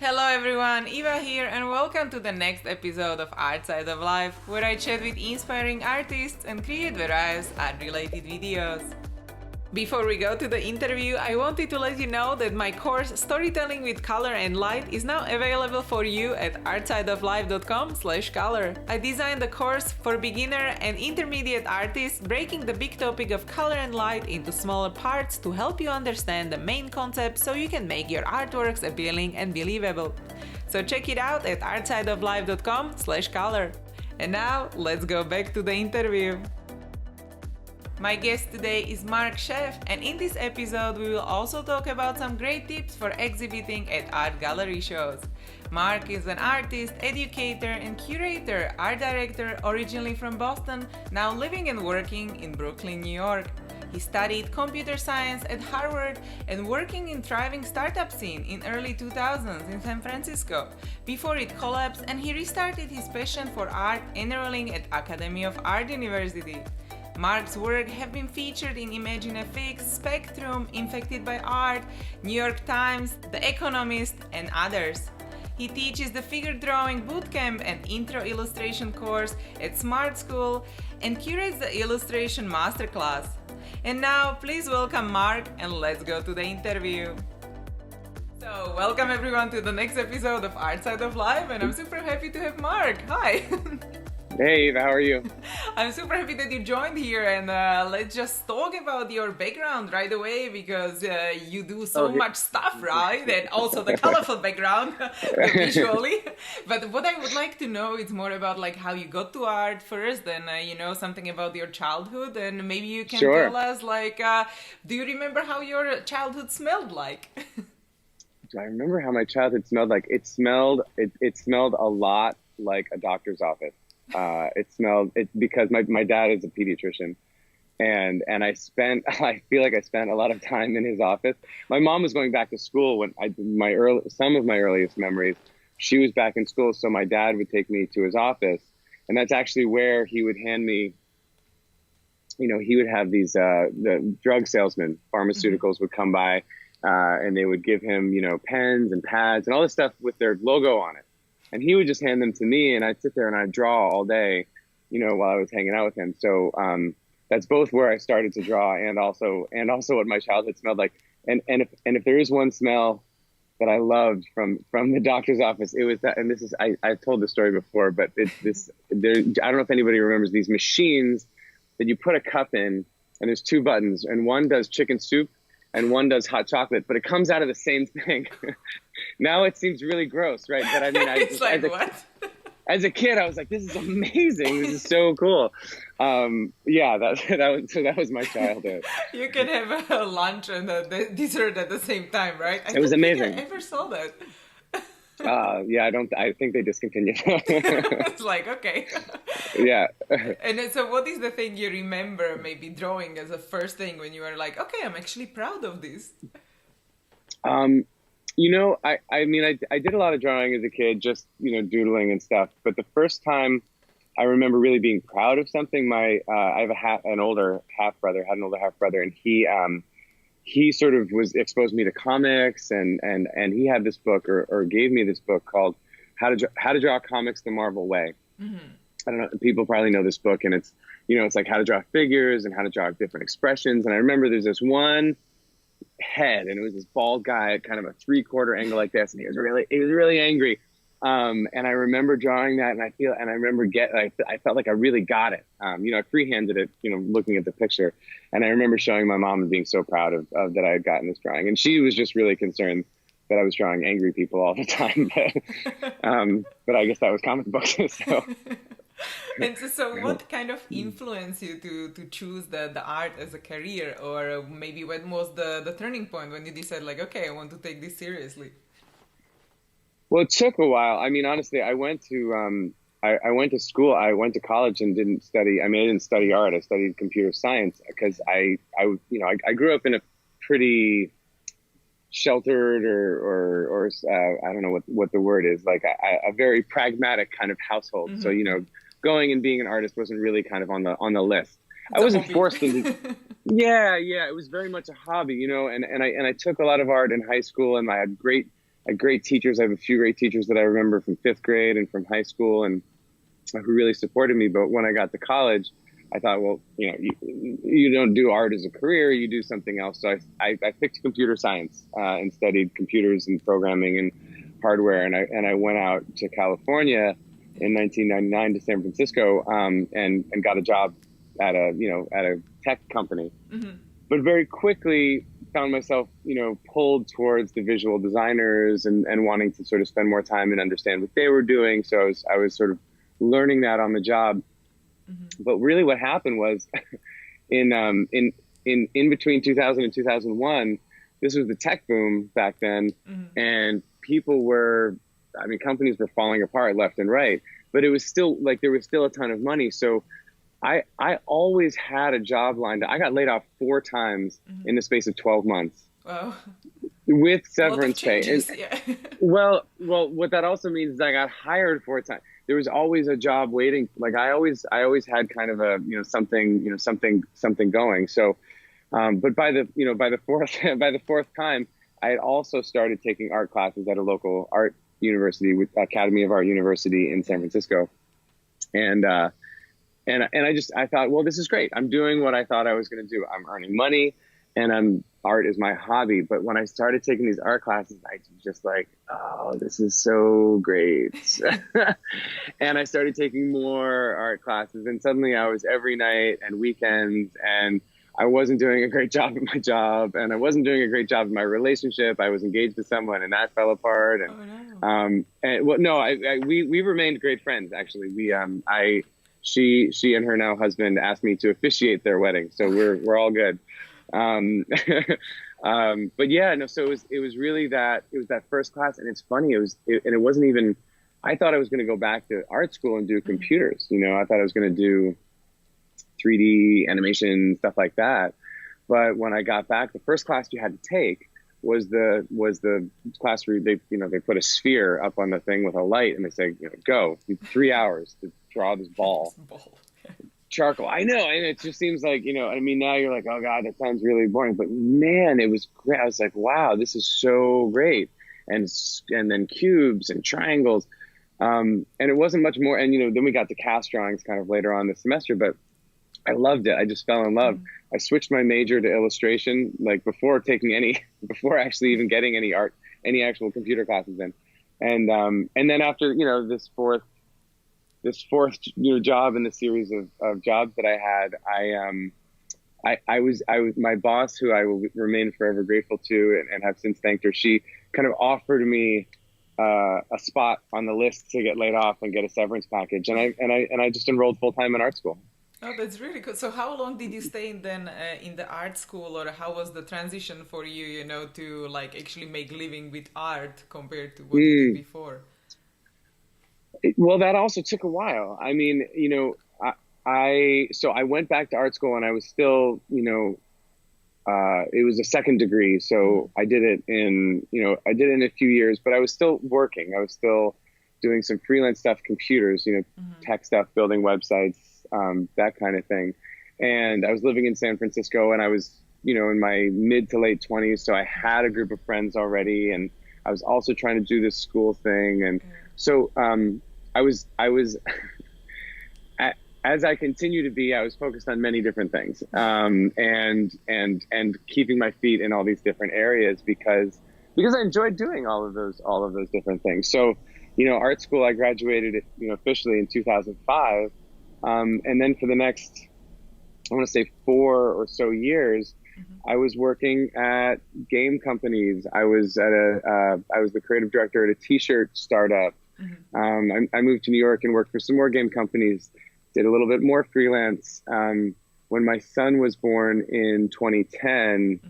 Hello everyone, Eva here and welcome to the next episode of Art Side of Life, where I chat with inspiring artists and create various art-related videos. Before we go to the interview, I wanted to let you know that my course Storytelling with Color and Light is now available for you at artsideoflife.com/color. I designed the course for beginner and intermediate artists, breaking the big topic of color and light into smaller parts to help you understand the main concept so you can make your artworks appealing and believable. So check it out at artsideoflife.com/color. And now, let's go back to the interview. My guest today is Marc Scheff, and in this episode we will also talk about some great tips for exhibiting at art gallery shows. Marc is an artist, educator, and curator, art director originally from Boston, now living and working in Brooklyn, New York. He studied computer science at Harvard and working in thriving startup scene in early 2000s in San Francisco before it collapsed, and he restarted his passion for art enrolling at Academy of Art University. Marc's work have been featured in ImagineFX, Spectrum, Infected by Art, New York Times, The Economist, and others. He teaches the figure drawing bootcamp and intro illustration course at Smart School and curates the illustration masterclass. And now, please welcome Marc and let's go to the interview. So, welcome everyone to the next episode of Art Side of Life, and I'm super happy to have Marc. Hi! Hey, Eva, how are you? I'm super happy that you joined here, and let's just talk about your background right away, because you do so much stuff, right? And also the colorful background visually. But what I would like to know is more about like how you got to art first, and something about your childhood, and maybe you can tell us like, do you remember how your childhood smelled like? Do I remember how my childhood smelled like? It smelled a lot like a doctor's office. Because my dad is a pediatrician, and I feel like I spent a lot of time in his office. My mom was going back to school when some of my earliest memories. She was back in school, so my dad would take me to his office, and that's actually where he would hand me. He would have these the drug salesmen, pharmaceuticals would come by, and they would give him pens and pads and all this stuff with their logo on it. And he would just hand them to me, and I'd sit there and I'd draw all day, while I was hanging out with him. So that's both where I started to draw, and also what my childhood smelled like. And if there is one smell that I loved from the doctor's office, it was that. And this is I've told this story before, but I don't know if anybody remembers these machines that you put a cup in, and there's two buttons, and one does chicken soup, and one does hot chocolate, but it comes out of the same thing. Now it seems really gross, right? But I mean, as a kid, I was like, this is amazing. This is so cool. That was my childhood. You can have a lunch and a dessert at the same time, right? It was amazing. I never saw that. I think they discontinued. It's like, okay. Yeah. And so what is the thing you remember maybe drawing as a first thing when you were like, okay, I'm actually proud of this? I did a lot of drawing as a kid, just, doodling and stuff. But the first time I remember really being proud of something, I have an older half brother, and he sort of exposed me to comics, and he had this book or gave me this book called How to Draw Comics the Marvel Way. Mm-hmm. I don't know, people probably know this book, and it's, it's like how to draw figures and how to draw different expressions. And I remember there's this one head, and it was this bald guy at kind of a 3/4 angle like this, and he was really angry. And I remember drawing that, and I felt like I really got it. I freehanded it, looking at the picture. And I remember showing my mom and being so proud of that I had gotten this drawing. And she was just really concerned that I was drawing angry people all the time. But I guess that was comic books. So. And so what kind of influenced you to choose the art as a career, or maybe when was the turning point when you decided like, okay, I want to take this seriously? Well, it took a while. I mean, honestly, I went to school. I went to college and didn't study. I mean, I didn't study art. I studied computer science because I grew up in a pretty sheltered or I don't know what the word is, like a very pragmatic kind of household. Mm-hmm. So, going and being an artist wasn't really kind of on the list. I wasn't forced into. Yeah. It was very much a hobby, and I took a lot of art in high school, and I had great had great teachers. I have a few great teachers that I remember from 5th grade and from high school, and who really supported me. But when I got to college, I thought, well, you don't do art as a career, you do something else. So I picked computer science and studied computers and programming and hardware. And I went out to California in 1999 to San Francisco and got a job at a tech company. Mm-hmm. But very quickly found myself, pulled towards the visual designers and wanting to sort of spend more time and understand what they were doing. So I was sort of learning that on the job. Mm-hmm. But really what happened was in between 2000 and 2001, this was the tech boom back then. Mm-hmm. And companies were falling apart left and right, but it was still there was still a ton of money. So I always had a job lined up. I got laid off 4 times mm-hmm. in the space of 12 months. Wow. With severance pay. And, yeah. well, what that also means is I got hired 4 times. There was always a job waiting. Like I always had kind of a, something going. So, but by the fourth time, I had also started taking art classes at a local art university, with Academy of Art University in San Francisco. And I thought, well, this is great. I'm doing what I thought I was going to do. I'm earning money, and art is my hobby. But when I started taking these art classes, I was just like, oh, this is so great. And I started taking more art classes, and suddenly I was every night and weekends, and I wasn't doing a great job at my job, and I wasn't doing a great job in my relationship. I was engaged to someone, and that fell apart. And, we remained great friends, actually. She and her now husband asked me to officiate their wedding, so we're all good. But yeah, no. So it was really that first class, and it's funny. It wasn't even. I thought I was going to go back to art school and do computers. I thought I was going to do 3D animation, stuff like that. But when I got back, the first class you had to take was the class where they put a sphere up on the thing with a light, and they say, go 3 hours to draw this ball. Charcoal. I know. And it just seems like, now you're like, oh God, that sounds really boring. But man, it was great. I was like, wow, this is so great. And then cubes and triangles. And it wasn't much more. And, then we got to cast drawings kind of later on this semester, but I loved it. I just fell in love. I switched my major to illustration, before actually even getting any actual computer classes in. And then after, this fourth job in the series of jobs that I had, I was my boss, who I will remain forever grateful to and have since thanked her. She kind of offered me a spot on the list to get laid off and get a severance package, and I just enrolled full time in art school. Oh, that's really good. So how long did you stay then in the art school, or how was the transition for you, to actually make living with art compared to what you did before? Well, that also took a while. I mean, I went back to art school, and I was still, it was a second degree. So I did it in a few years, but I was still working. I was still doing some freelance stuff, computers, tech stuff, building websites, that kind of thing. And I was living in San Francisco, and I was, in my mid to late 20s. So I had a group of friends already, and I was also trying to do this school thing. And so, I was as I continue to be, I was focused on many different things, and keeping my feet in all these different areas because I enjoyed doing all of those different things. So, art school, I graduated, officially in 2005, and then for the next, I want to say 4 or so years, I was working at game companies. I was the creative director at a t-shirt startup. I moved to New York and worked for some more game companies, did a little bit more freelance. When my son was born in 2010,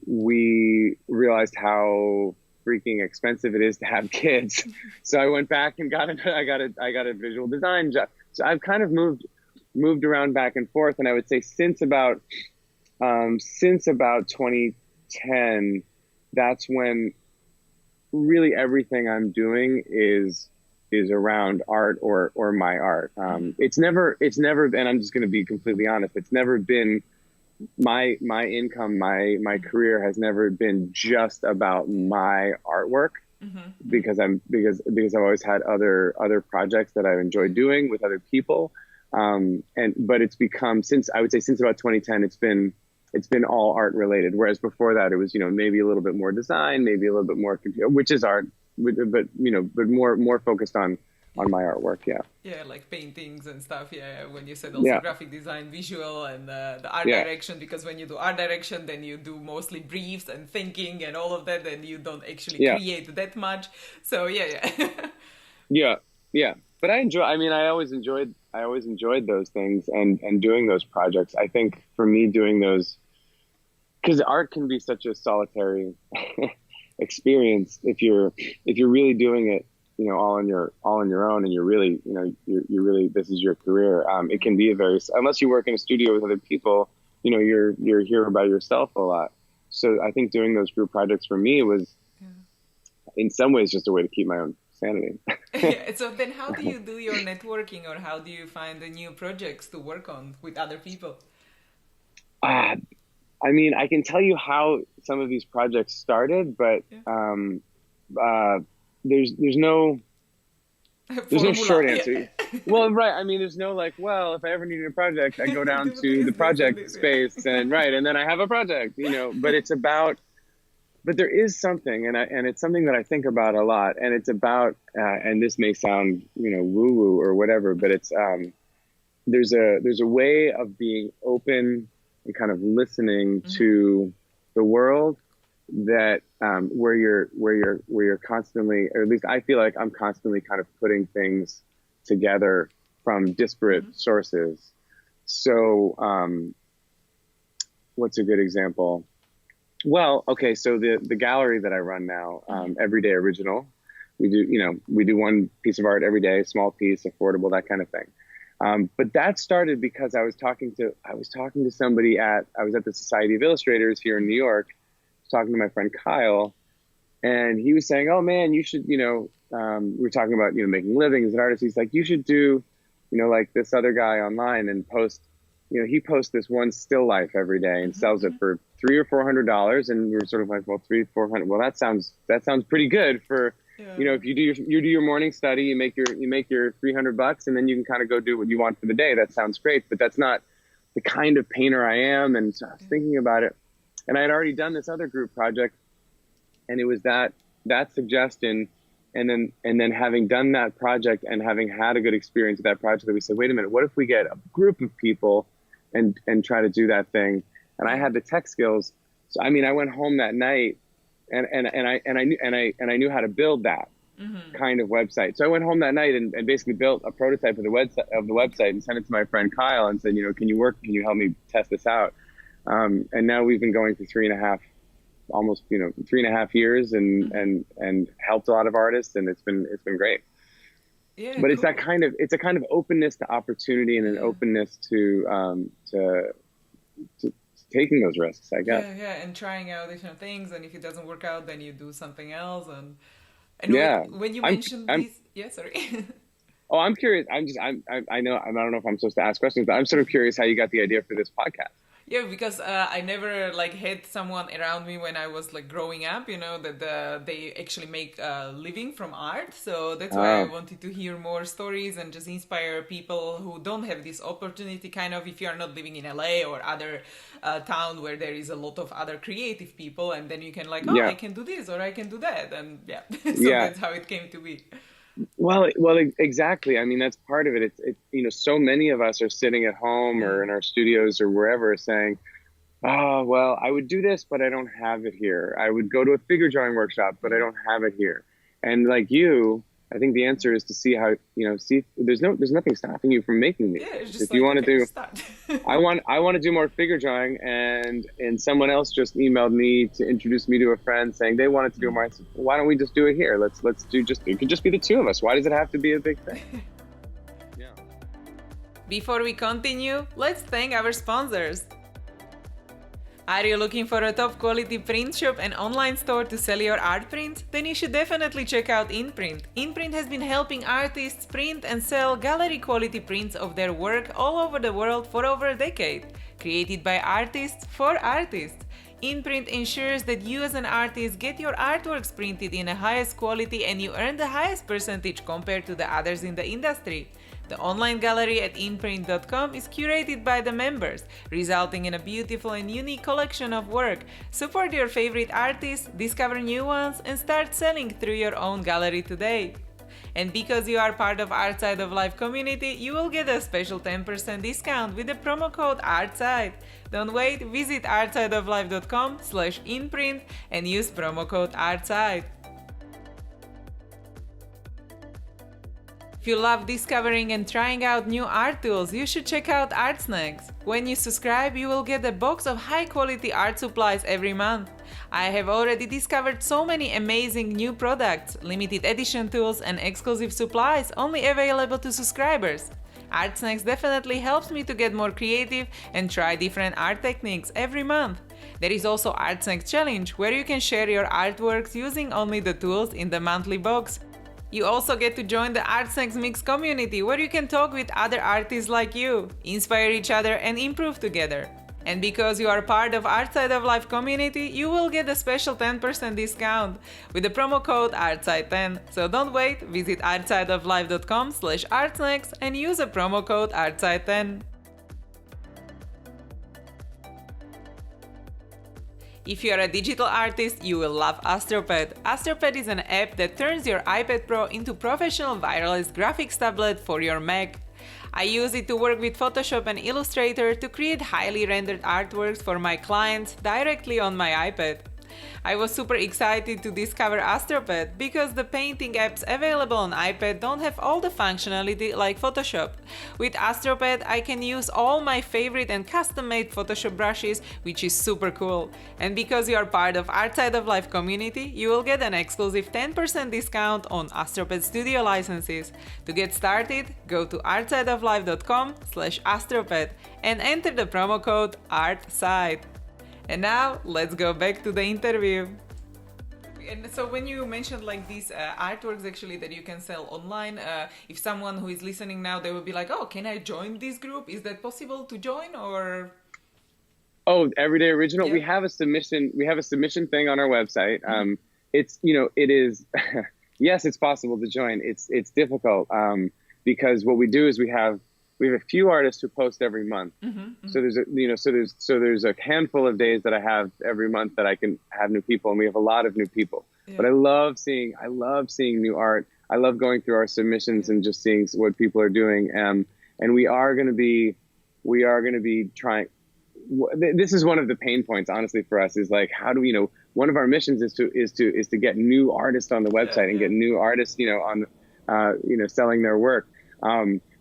we realized how freaking expensive it is to have kids. So I went back and I got a visual design job. So I've kind of moved around back and forth. And I would say since about 2010, that's when really everything I'm doing is around art or my art. It's never, and I'm just going to be completely honest, it's never been my income, my career has never been just about my artwork, because I've always had other projects that I've enjoyed doing with other people. But it's become, since about 2010, it's been all art related. Whereas before that, it was, maybe a little bit more design, maybe a little bit more computer, which is art, but more focused on my artwork. Yeah. Yeah, like paintings and stuff. Yeah, when you said also graphic design, visual, and the art direction, because when you do art direction, then you do mostly briefs and thinking and all of that, and you don't actually create that much. So yeah. But I always enjoyed those things and doing those projects. I think for me, doing those, because art can be such a solitary experience if you're really doing it, all on your own, and you're really, you're really, this is your career. It can be unless you work in a studio with other people, you're here by yourself a lot. So I think doing those group projects for me was, in some ways, just a way to keep my own sanity. So then how do you do your networking, or how do you find the new projects to work on with other people? I can tell you how some of these projects started, but there's no short answer. Well, right. There's no if I ever needed a project, I go down to the project space and then I have a project, but there is something, and it's something that I think about a lot, and it's about, and this may sound, woo-woo or whatever, but it's, there's a way of being open and kind of listening to the world that, where you're constantly, or at least I feel like I'm constantly kind of putting things together from disparate sources. So, what's a good example? Well, okay, so the gallery that I run now, Everyday Original, we do one piece of art every day, small piece, affordable, that kind of thing. But that started because I was talking to somebody I was at the Society of Illustrators here in New York, talking to my friend Kyle, and he was saying, "Oh man, you should, we were talking about, making livings as an artist. He's like, you should do, like this other guy online and post, he posts this one still life every day and sells it for $300 or $400." And we were sort of like, well, $300-400. Well, that sounds pretty good for, if you do your morning study, you make your $300, and then you can kind of go do what you want for the day. That sounds great, but that's not the kind of painter I am. And so I was thinking about it, and I had already done this other group project, and it was that suggestion. And then having done that project and having had a good experience with that project, that we said, wait a minute, what if we get a group of people and try to do that thing? And I had the tech skills. So, I went home that night and I knew how to build that kind of website. So I went home that night and basically built a prototype of the website and sent it to my friend Kyle and said, can you help me test this out? And now we've been going for 3.5 years and helped a lot of artists, and it's been great. Yeah, but cool. It's a kind of openness to opportunity and an openness to taking those risks, I guess. Yeah, and trying out different things, and if it doesn't work out, then you do something else. And when you mentioned sorry. Oh, I'm curious. I don't know if I'm supposed to ask questions, but I'm sort of curious how you got the idea for this podcast. Yeah, because I never had someone around me when I was growing up, that they actually make a living from art. So that's why I wanted to hear more stories and just inspire people who don't have this opportunity, kind of, if you are not living in LA or other town where there is a lot of other creative people, and then you can I can do this or I can do that. And that's how it came to be. Well, exactly. That's part of it. It's so many of us are sitting at home or in our studios or wherever saying, "Oh, well, I would do this, but I don't have it here. I would go to a figure drawing workshop, but I don't have it here." And like you, I think the answer is to see how, there's nothing stopping you from making these. Yeah, it's just if you want to do, start. I want to do more figure drawing, and someone else just emailed me to introduce me to a friend saying they wanted to do more. I said, why don't we just do it here? Let's do it could just be the two of us. Why does it have to be a big thing? Yeah. Before we continue, let's thank our sponsors. Are you looking for a top quality print shop and online store to sell your art prints? Then you should definitely check out InPrint. InPrint has been helping artists print and sell gallery quality prints of their work all over the world for over a decade. Created by artists for artists. InPrint ensures that you as an artist get your artworks printed in the highest quality and you earn the highest percentage compared to the others in the industry. The online gallery at inprint.com is curated by the members, resulting in a beautiful and unique collection of work. Support your favorite artists, discover new ones, and start selling through your own gallery today. And because you are part of Artside of Life community, you will get a special 10% discount with the promo code ARTSIDE. Don't wait, visit artsideoflife.com/inprint and use promo code ARTSIDE. If you love discovering and trying out new art tools, you should check out Art Snacks. When you subscribe, you will get a box of high-quality art supplies every month. I have already discovered so many amazing new products, limited edition tools, and exclusive supplies only available to subscribers. Art Snacks definitely helps me to get more creative and try different art techniques every month. There is also Art Snacks Challenge, where you can share your artworks using only the tools in the monthly box. You also get to join the Art Snacks Mix community, where you can talk with other artists like you, inspire each other, and improve together. And because you are part of Artside of Life community, you will get a special 10% discount with the promo code ARTSIDE10. So don't wait, visit artsideoflife.com/artsnacks and use the promo code ARTSIDE10. If you are a digital artist, you will love AstroPad. AstroPad is an app that turns your iPad Pro into professional wireless graphics tablet for your Mac. I use it to work with Photoshop and Illustrator to create highly rendered artworks for my clients directly on my iPad. I was super excited to discover AstroPad because the painting apps available on iPad don't have all the functionality like Photoshop. With AstroPad, I can use all my favorite and custom-made Photoshop brushes, which is super cool. And because you are part of Artside of Life community, you will get an exclusive 10% discount on AstroPad Studio licenses. To get started, go to artsideoflife.com/astropad and enter the promo code ARTSIDE. And now, let's go back to the interview. And so when you mentioned like these artworks actually that you can sell online, if someone who is listening now, they will be like, oh, can I join this group? Is that possible to join or? Oh, Everyday Original. Yeah. We have a submission thing on our website. It's, it is, yes, it's possible to join. It's difficult because what we do is we have a few artists who post every month. So there's a handful of days that I have every month that I can have new people, and we have a lot of new people. Yeah. But I love seeing new art. I love going through our submissions and just seeing what people are doing. And we are going to be trying. This is one of the pain points, honestly, for us, is like, how do we, one of our missions is to get new artists on the website and get new artists, on, selling their work.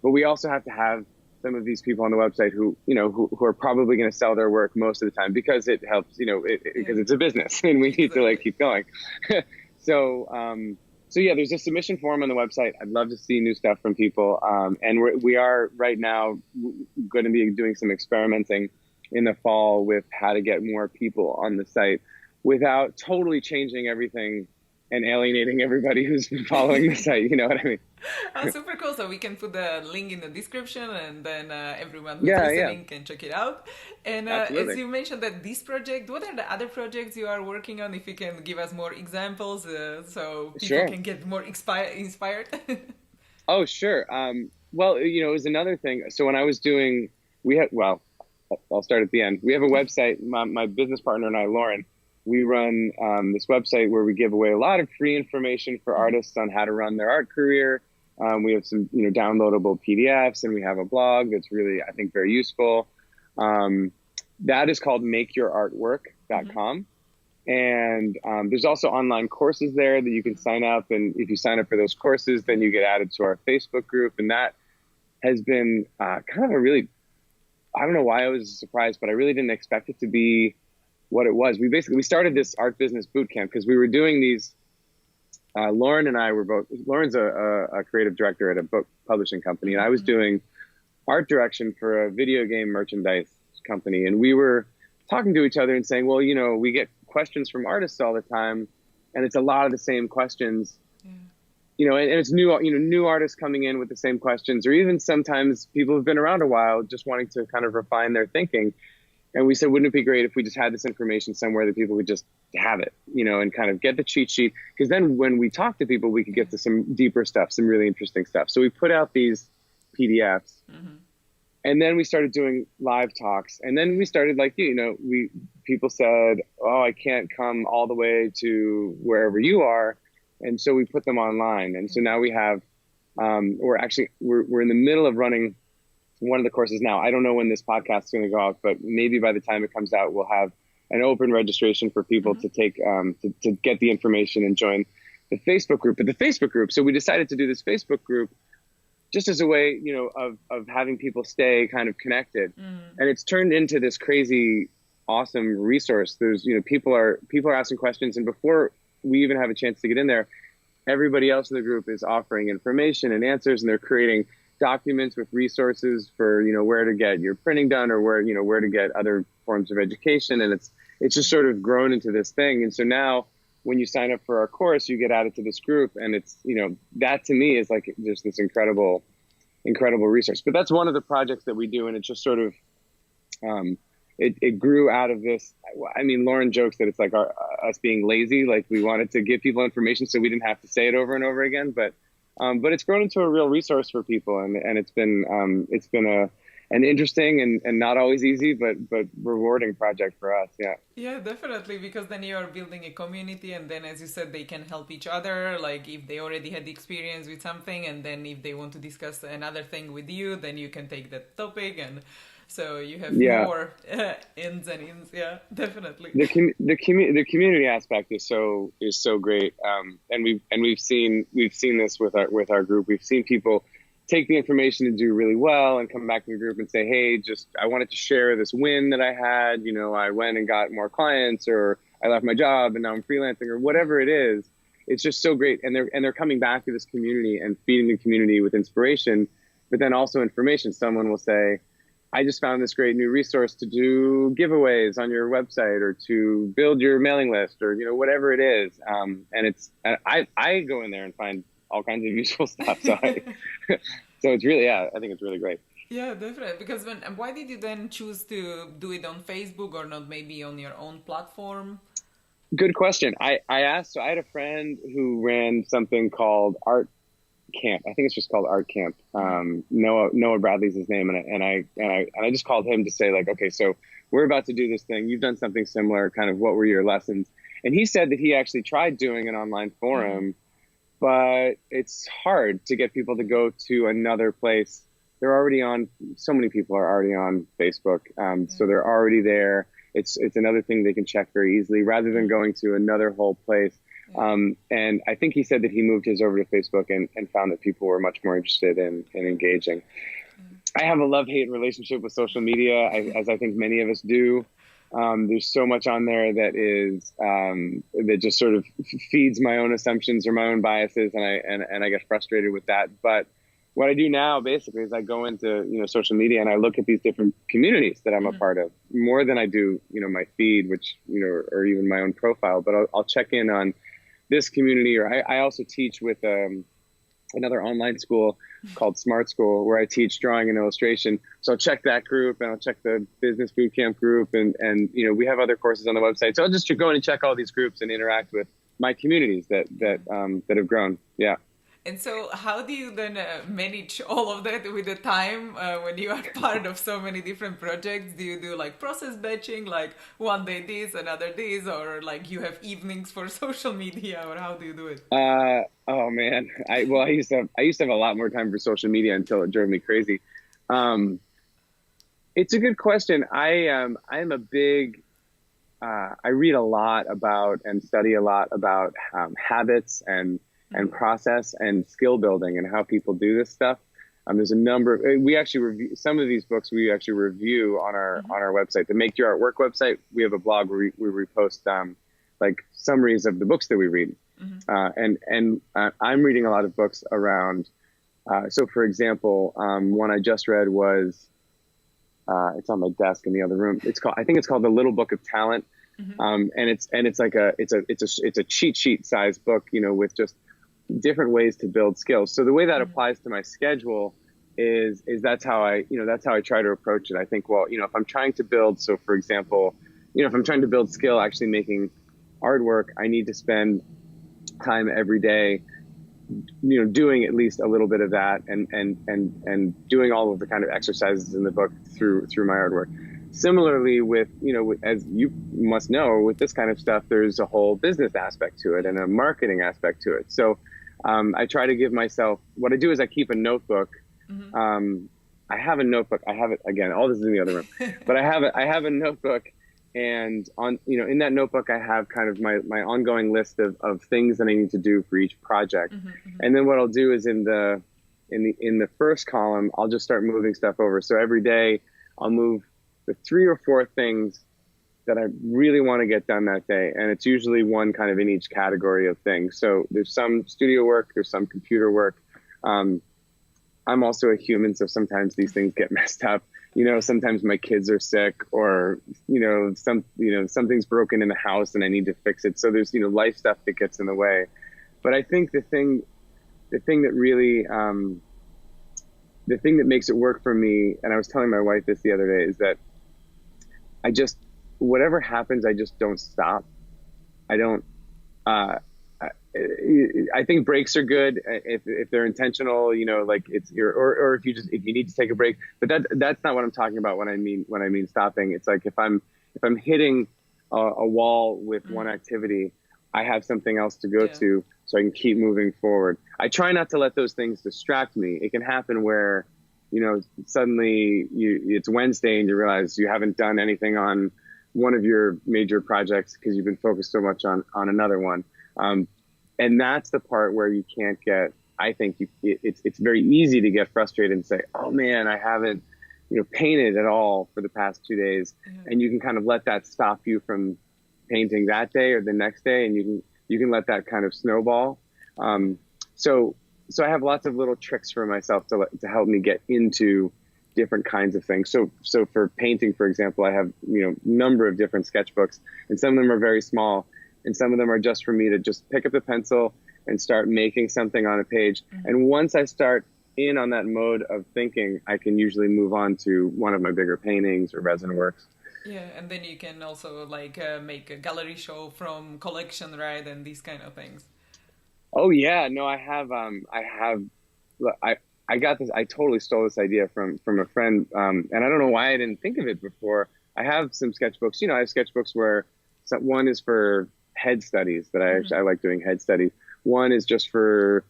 But we also have to have some of these people on the website who are probably going to sell their work most of the time because it helps, because it's a business and we need to keep going. So yeah, there's a submission form on the website. I'd love to see new stuff from people. And we are right now going to be doing some experimenting in the fall with how to get more people on the site without totally changing everything and alienating everybody who's been following the site. You know what I mean? Super cool. So we can put the link in the description, and then everyone who's listening can check it out. And as you mentioned that this project, what are the other projects you are working on? If you can give us more examples, so people can get more inspired. Oh, sure. Well, it was another thing. So when I was doing, I'll start at the end. We have a website. My business partner and I, Lauren, we run this website where we give away a lot of free information for artists on how to run their art career. We have some, downloadable PDFs, and we have a blog that's really, I think, very useful. That is called makeyourartwork.com. And there's also online courses there that you can sign up. And if you sign up for those courses, then you get added to our Facebook group. And that has been kind of a really, I don't know why I was surprised, but I really didn't expect it to be what it was. We started this art business bootcamp because we were doing these. Lauren and I were both. Lauren's a creative director at a book publishing company, and I was doing art direction for a video game merchandise company. And we were talking to each other and saying, well, we get questions from artists all the time, and it's a lot of the same questions. And it's new artists coming in with the same questions, or even sometimes people who've been around a while just wanting to kind of refine their thinking. And we said, wouldn't it be great if we just had this information somewhere that people could just have it, and kind of get the cheat sheet? Because then when we talk to people, we could get to some deeper stuff, some really interesting stuff. So we put out these PDFs, and then we started doing live talks. And then we started people said, oh, I can't come all the way to wherever you are. And so we put them online. And so now we have, we're in the middle of running one of the courses now. I don't know when this podcast is going to go out, but maybe by the time it comes out, we'll have an open registration for people to take, to get the information and join the Facebook group. But the Facebook group, so we decided to do this Facebook group just as a way, of having people stay kind of connected. And it's turned into this crazy, awesome resource. There's, people are asking questions, and before we even have a chance to get in there, everybody else in the group is offering information and answers, and they're creating documents with resources for, where to get your printing done, or where to get other forms of education. And it's just sort of grown into this thing. And so now when you sign up for our course, you get added to this group, and it's, that to me is like just this incredible resource. But that's one of the projects that we do. And it's just sort of, it grew out of this. I mean, Lauren jokes that it's like us being lazy. Like, we wanted to give people information so we didn't have to say it over and over again. But it's grown into a real resource for people, and it's been an interesting and not always easy, but rewarding project for us. Yeah, definitely, because then you are building a community, and then, as you said, they can help each other. Like, if they already had experience with something, and then if they want to discuss another thing with you, then you can take that topic, and so you have more ins and ins. Yeah, definitely. The community aspect is so great, and we've seen this with our group. We've seen people take the information and do really well, and come back to the group and say, hey, I wanted to share this win that I had. I went and got more clients, or I left my job and now I'm freelancing, or whatever it is. It's just so great, and they're coming back to this community and feeding the community with inspiration, but then also information. Someone will say, I just found this great new resource to do giveaways on your website, or to build your mailing list, or whatever it is. And I go in there and find all kinds of useful stuff. So so it's really, I think it's really great. Yeah, definitely. Because why did you then choose to do it on Facebook, or not maybe on your own platform? Good question. I asked. So I had a friend who ran something called Art Camp. I think it's just called Art Camp. Noah Bradley's his name, and I just called him to say, like, okay, so we're about to do this thing. You've done something similar. Kind of, what were your lessons? And he said that he actually tried doing an online forum, but it's hard to get people to go to another place. They're already on. So many people are already on Facebook, so they're already there. It's another thing they can check very easily, rather than going to another whole place. And I think he said that he moved his over to Facebook and found that people were much more interested in engaging. I have a love-hate relationship with social media, as I think many of us do. There's so much on there that is that just sort of feeds my own assumptions or my own biases, and I get frustrated with that. But what I do now basically is I go into social media, and I look at these different communities that I'm a part of, more than I do my feed, which or even my own profile. But I'll check in on this community, or I also teach with another online school called Smart School, where I teach drawing and illustration. So I'll check that group, and I'll check the business bootcamp group, and we have other courses on the website. So I'll just go in and check all these groups and interact with my communities that have grown. Yeah. And so how do you then manage all of that with the time when you are part of so many different projects? Do you do like process batching, like one day this, another this, or like you have evenings for social media, or how do you do it? Oh man, I used to have a lot more time for social media until it drove me crazy. It's a good question. I'm a big I read a lot about and study a lot about habits and process and skill building and how people do this stuff. There's a number of, we actually review some of these books. We actually review on our website, the Make Your Art Work website. We have a blog where we post like summaries of the books that we read. And I'm reading a lot of books around. So for example, one I just read was It's on my desk in the other room. I think it's called The Little Book of Talent. Mm-hmm. And it's like it's a cheat sheet size book, with just different ways to build skills. So the way that applies to my schedule is that's how I try to approach it. I think, well, if I'm trying to build, so for example, if I'm trying to build skill, actually making artwork, I need to spend time every day, doing at least a little bit of that, and doing all of the kind of exercises in the book through my artwork. Similarly with, as you must know, with this kind of stuff, there's a whole business aspect to it and a marketing aspect to it. So I try to give myself, what I do is I keep a notebook. I have a notebook. I have it, again, all this is in the other room, but I have a notebook, and in that notebook, I have kind of my ongoing list of things that I need to do for each project. And then what I'll do is in the first column, I'll just start moving stuff over. So every day I'll move the 3 or 4 things that I really want to get done that day. And it's usually one kind of in each category of things. So there's some studio work, there's some computer work. I'm also a human, so sometimes these things get messed up. Sometimes my kids are sick, or, something's broken in the house and I need to fix it. So there's, life stuff that gets in the way. But I think the thing that really, the thing that makes it work for me, and I was telling my wife this the other day, is that whatever happens, I just don't stop. I don't, I think breaks are good if they're intentional, like or if you need to take a break, but that's not what I'm talking about when I mean stopping. It's like if I'm hitting a wall with one activity, I have something else to go to, so I can keep moving forward. I try not to let those things distract me. It can happen where, suddenly it's Wednesday and you realize you haven't done anything on one of your major projects because you've been focused so much on another one. And that's the part where you can't get, I think it's very easy to get frustrated and say, oh man, I haven't, painted at all for the past 2 days. And you can kind of let that stop you from painting that day or the next day. And you can let that kind of snowball. So I have lots of little tricks for myself to help me get into different kinds of things. So for painting, for example, I have, number of different sketchbooks, and some of them are very small, and some of them are just for me to just pick up the pencil and start making something on a page. And once I start in on that mode of thinking, I can usually move on to one of my bigger paintings or resin works. Yeah, and then you can also make a gallery show from collection, right? And these kind of things. Oh yeah, no, I got this. I totally stole this idea from a friend, and I don't know why I didn't think of it before. I have some sketchbooks. I have sketchbooks where one is for head studies that I like doing head studies. One is just for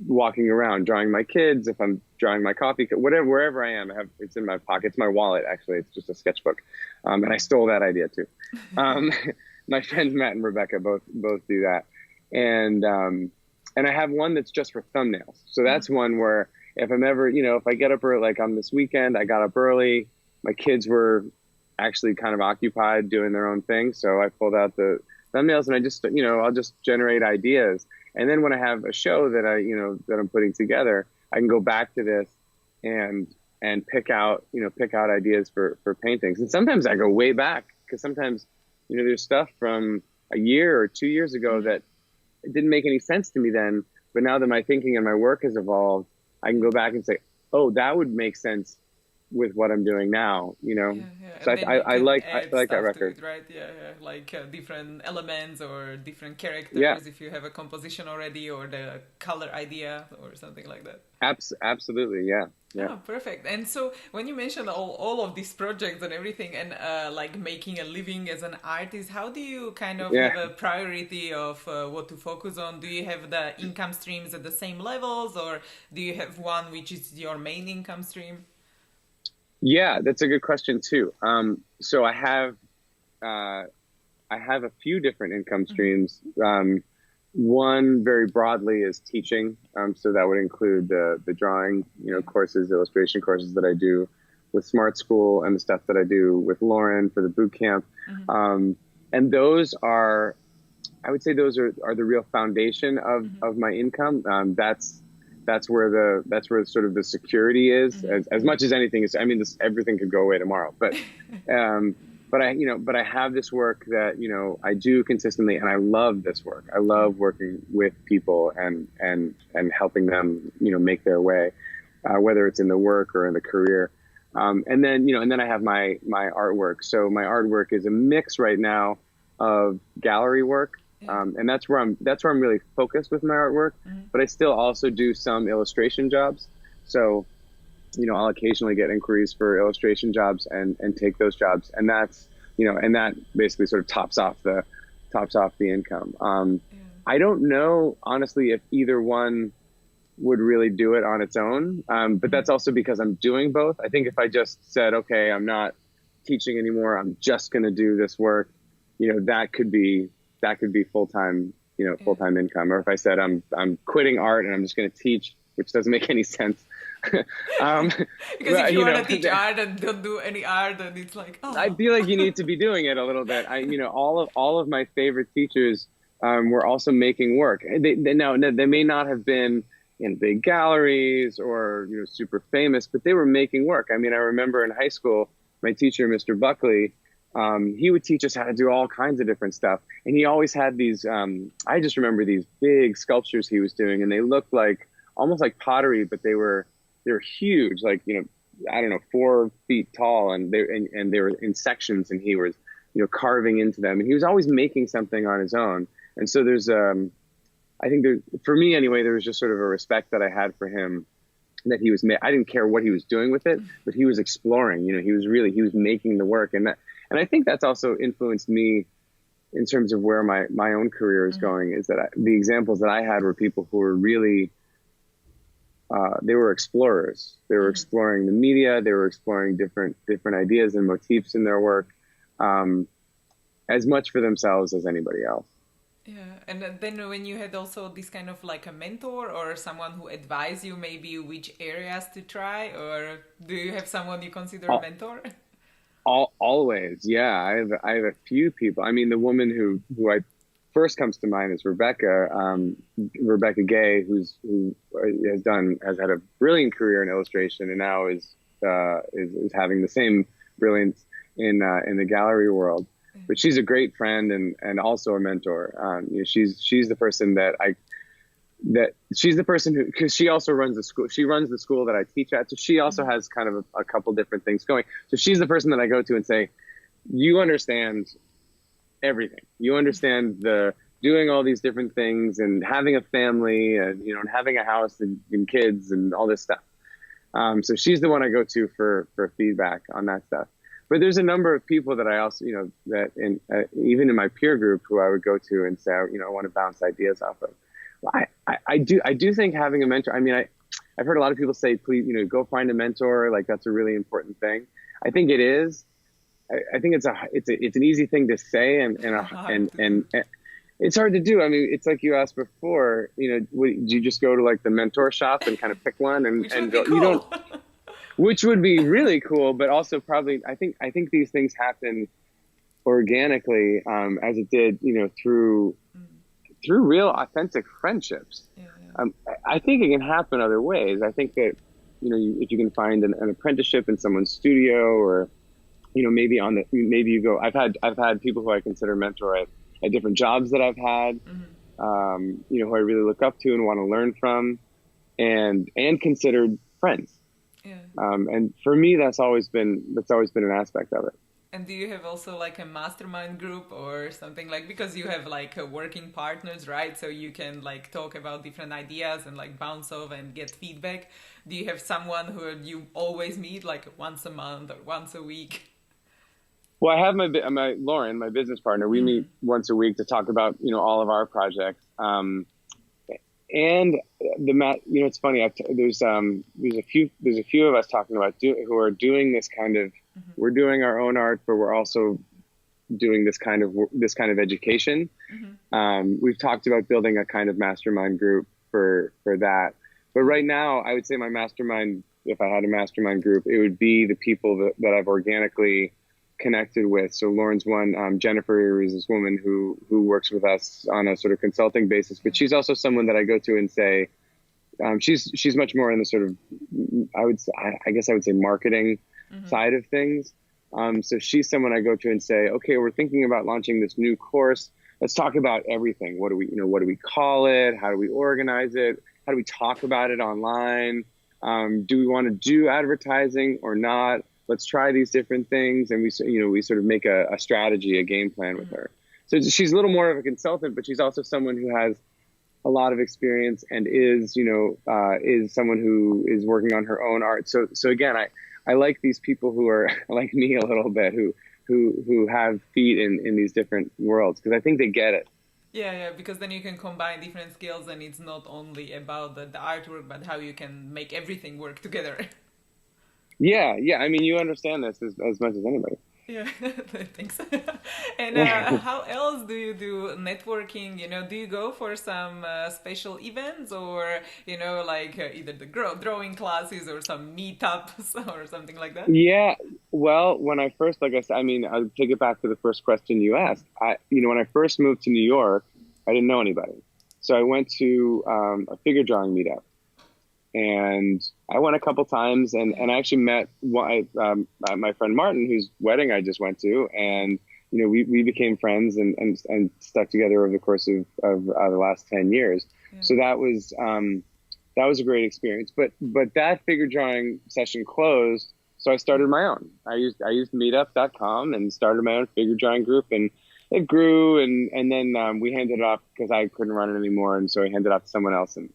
walking around, drawing my kids. If I'm drawing my coffee, wherever I am, it's in my pocket. It's my wallet actually. It's just a sketchbook, and I stole that idea too. My friends Matt and Rebecca both do that. And I have one that's just for thumbnails. So that's one where if I'm ever, if I get up early, like on this weekend, I got up early, my kids were actually kind of occupied doing their own thing. So I pulled out the thumbnails and I just, I'll just generate ideas. And then when I have a show that that I'm putting together, I can go back to this and pick out ideas for paintings. And sometimes I go way back, because sometimes, there's stuff from a year or 2 years ago that it didn't make any sense to me then, but now that my thinking and my work has evolved, I can go back and say, oh, that would make sense with what I'm doing now, So I like that record, right? Like different elements or different characters, if you have a composition already, or the color idea or something like that. Absolutely, yeah. Oh, perfect. And so when you mentioned all of these projects and everything, and making a living as an artist, how do you kind of have a priority of what to focus on? Do you have the income streams at the same levels, or do you have one which is your main income stream? Yeah, that's a good question too. So I have a few different income streams. One very broadly is teaching. So that would include the drawing, courses, illustration courses that I do with Smart School, and the stuff that I do with Lauren for the Bootcamp. And those I would say those are the real foundation of my income. that's where sort of the security is, as much as anything is. I mean, everything could go away tomorrow, but but I have this work that, I do consistently, and I love this work. I love working with people and helping them, make their way, whether it's in the work or in the career. And then I have my artwork. So my artwork is a mix right now of gallery work. And that's where I'm really focused with my artwork, but I still also do some illustration jobs. So, I'll occasionally get inquiries for illustration jobs and take those jobs. And that's, and that basically sort of tops off the income. I don't know, honestly, if either one would really do it on its own. But that's also because I'm doing both. I think if I just said, okay, I'm not teaching anymore, I'm just going to do this work, that could be full-time, full-time income. Or if I said I'm quitting art and I'm just going to teach, which doesn't make any sense. Because if you want to teach art and don't do any art, then it's like, oh. I feel like you need to be doing it a little bit. All of my favorite teachers were also making work. They may not have been in big galleries or super famous, but they were making work. I mean, I remember in high school, my teacher, Mr. Buckley, he would teach us how to do all kinds of different stuff. And he always had these, I just remember these big sculptures he was doing, and they looked like almost like pottery, but they were huge, like, I don't know, 4 feet tall, and they were in sections, and he was, carving into them. And he was always making something on his own. And so there's, I think for me anyway, there was just sort of a respect that I had for him, that he was, I didn't care what he was doing with it, but he was exploring, he was making the work. And I think that's also influenced me in terms of where my own career is going, is that the examples that I had were people who were really, they were explorers. They were exploring the media. They were exploring different ideas and motifs in their work, as much for themselves as anybody else. Yeah, and then when you had also this kind of like a mentor or someone who advised you maybe which areas to try, or do you have someone you consider a mentor? Always, yeah. I have a few people. I mean, the woman who I first comes to mind is Rebecca Gay, who has had a brilliant career in illustration, and now is having the same brilliance in the gallery world. But she's a great friend and also a mentor. She's the person she's the person who, because she also runs the school. She runs the school that I teach at. So she also has kind of a couple different things going. So she's the person that I go to and say, you understand everything. You understand doing all these different things and having a family and, and having a house and kids and all this stuff. So she's the one I go to for feedback on that stuff. But there's a number of people that I also, that even in my peer group, who I would go to and say, I want to bounce ideas off of. I do think having a mentor. I mean, I've heard a lot of people say, please, go find a mentor. Like, that's a really important thing. I think it is. I think it's an easy thing to say, and it's hard to do. I mean, it's like you asked before. Do you just go to like the mentor shop and kind of pick one and go? Cool. You don't. Which would be really cool, but also probably I think these things happen organically, as it did, through real authentic friendships. Yeah. I think it can happen other ways. I think that if you can find an apprenticeship in someone's studio, or maybe you go. I've had people who I consider mentor at different jobs that I've had, who I really look up to and want to learn from, and considered friends. Yeah. And for me, that's always been an aspect of it. And do you have also like a mastermind group or something, like, because you have like working partners, right? So you can like talk about different ideas and like bounce off and get feedback. Do you have someone who you always meet like once a month or once a week? Well, I have my Lauren, my business partner. We meet once a week to talk about, all of our projects. And it's funny. There's a few of us talking about who are doing this kind of. We're doing our own art, but we're also doing this kind of education. We've talked about building a kind of mastermind group for that. But right now, I would say my mastermind, if I had a mastermind group, it would be the people that I've organically connected with. So Lauren's one, Jennifer is this woman who works with us on a sort of consulting basis, but she's also someone that I go to and say, she's much more in the sort of, I guess I would say marketing side of things. So she's someone I go to and say, okay, we're thinking about launching this new course. Let's talk about everything. What do we call it? How do we organize it? How do we talk about it online? Do we want to do advertising or not? Let's try these different things. And we sort of make a strategy, a game plan with her. So she's a little more of a consultant, but she's also someone who has a lot of experience and is someone who is working on her own art. So again, I like these people who are like me a little bit, who have feet in these different worlds, because I think they get it. Yeah, because then you can combine different skills, and it's not only about the artwork, but how you can make everything work together. Yeah. I mean, you understand this as much as anybody. Yeah, thanks. And how else do you do networking? Do you go for some special events, or like either the drawing classes or some meetups or something like that? Yeah. Well, when I first, like I said, I mean, I'll take it back to the first question you asked. When I first moved to New York, I didn't know anybody, so I went to a figure drawing meetup. And I went a couple times, and I actually met my friend Martin, whose wedding I just went to, and we became friends and stuck together over the course of the last 10 years. Yeah. So that was a great experience. But that figure drawing session closed, so I started my own. I used Meetup.com and started my own figure drawing group, and it grew, and then we handed it off because I couldn't run it anymore, and so I handed it off to someone else. And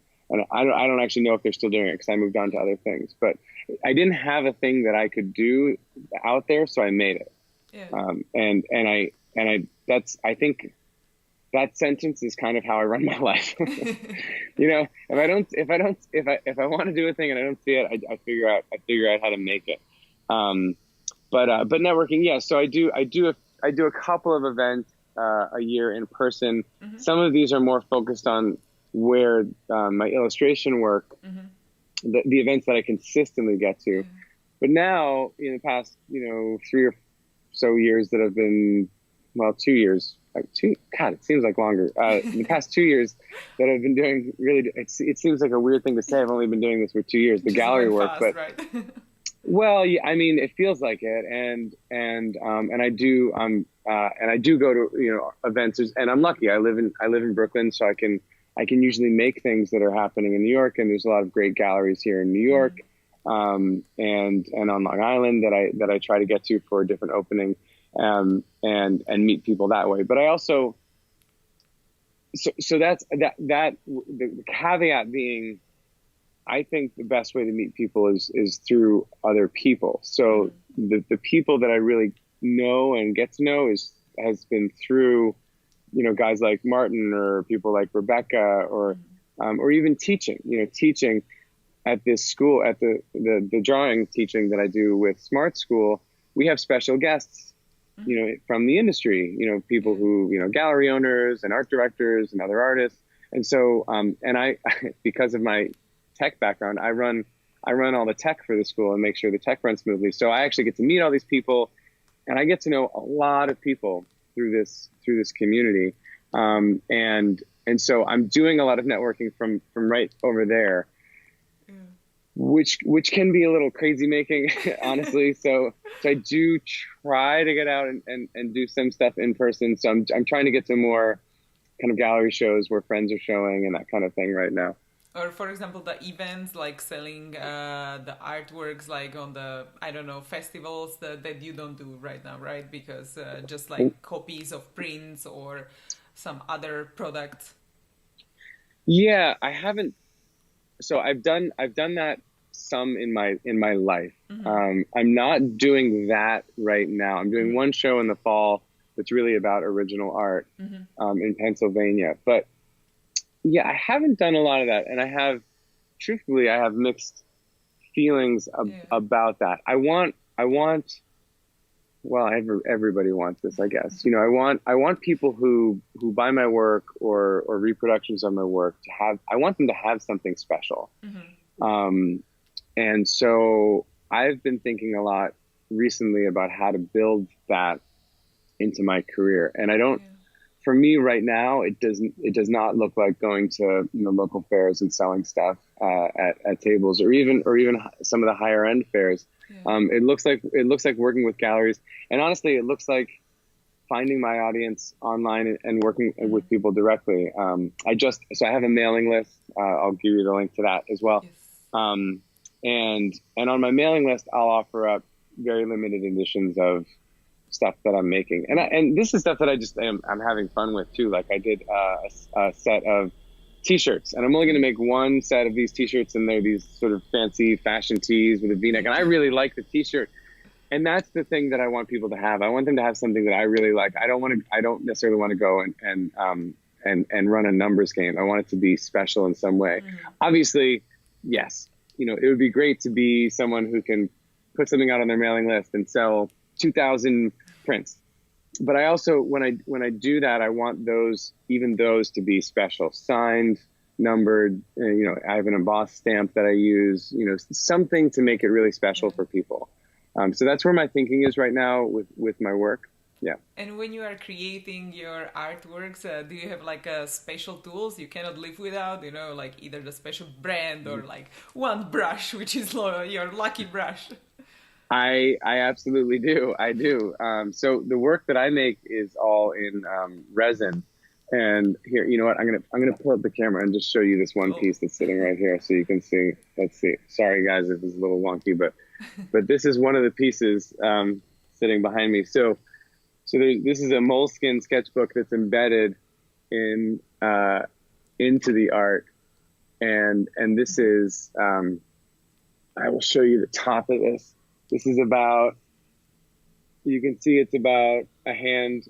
I don't actually know if they're still doing it because I moved on to other things. But I didn't have a thing that I could do out there, so I made it. Yeah. I think that sentence is kind of how I run my life. If I want to do a thing and I don't see it, I figure out how to make it. But networking, yeah. So I do a couple of events a year in person. Mm-hmm. Some of these are more focused on where my illustration work, the events that I consistently get to. But now, in the past, 3 or so years that have been, 2 years, God, it seems like longer. In the past 2 years that I've been doing, really, it seems like a weird thing to say. I've only been doing this for 2 years, the gallery work. Fast, but right? Well, yeah, I mean, it feels like it, and I do go to events, and I'm lucky. I live in Brooklyn, so I can usually make things that are happening in New York, and there's a lot of great galleries here in New York, and on Long Island that I try to get to for a different opening, and meet people that way. But I also, so that's the caveat being, I think the best way to meet people is through other people. So the people that I really know and get to know has been through, guys like Martin or people like Rebecca or even teaching, teaching at this school, at the drawing teaching that I do with Smart School. We have special guests, from the industry, people who, gallery owners and art directors and other artists. And so, and I, because of my tech background, I run all the tech for the school and make sure the tech runs smoothly. So I actually get to meet all these people, and I get to know a lot of people through this community, and so I'm doing a lot of networking from right over there, which can be a little crazy making, honestly. So I do try to get out and do some stuff in person. So I'm trying to get to more kind of gallery shows where friends are showing and that kind of thing right now. Or, for example, the events, like selling the artworks, like on the, I don't know, festivals that you don't do right now, right? Because just like copies of prints or some other products. Yeah, I haven't. So I've done that some in my life. I'm not doing that right now. I'm doing one show in the fall that's really about original art in Pennsylvania, but. Yeah, I haven't done a lot of that, and I have mixed feelings about that. I want. Well, everybody wants this, I guess. I want people who buy my work or reproductions of my work to have. I want them to have something special. And so I've been thinking a lot recently about how to build that into my career, and I don't for me right now, it does not look like going to, you know, local fairs and selling stuff at tables, or even some of the higher end fairs. Yeah. It looks like working with galleries, and honestly, it looks like finding my audience online and working with people directly. So I have a mailing list. I'll give you the link to that as well. Yes. And on my mailing list, I'll offer up very limited editions of stuff that I'm making, and this is stuff that I'm having fun with too. Like I did a set of T-shirts, and I'm only going to make one set of these T-shirts, and they're these sort of fancy fashion tees with a V-neck, and I really like the T-shirt, and that's the thing that I want people to have. I want them to have something that I really like. I don't necessarily want to go and run a numbers game. I want it to be special in some way. Obviously, yes, you know, it would be great to be someone who can put something out on their mailing list and sell 2,000 prints. But I also, when I do that, I want even those to be special, signed, numbered. You know, I have an embossed stamp that I use. You know, something to make it really special for people. So that's where my thinking is right now with my work. Yeah. And when you are creating your artworks, do you have like special tools you cannot live without? You know, like either the special brand or like one brush, which is your lucky brush. I absolutely do. I do. So the work that I make is all in resin. And here, you know what? I'm gonna pull up the camera and just show you this one piece that's sitting right here, so you can see. Let's see. Sorry, guys, if it's a little wonky, but this is one of the pieces sitting behind me. So this is a moleskin sketchbook that's embedded in into the art, and this is. I will show you the top of this. This is about. You can see it's about a hand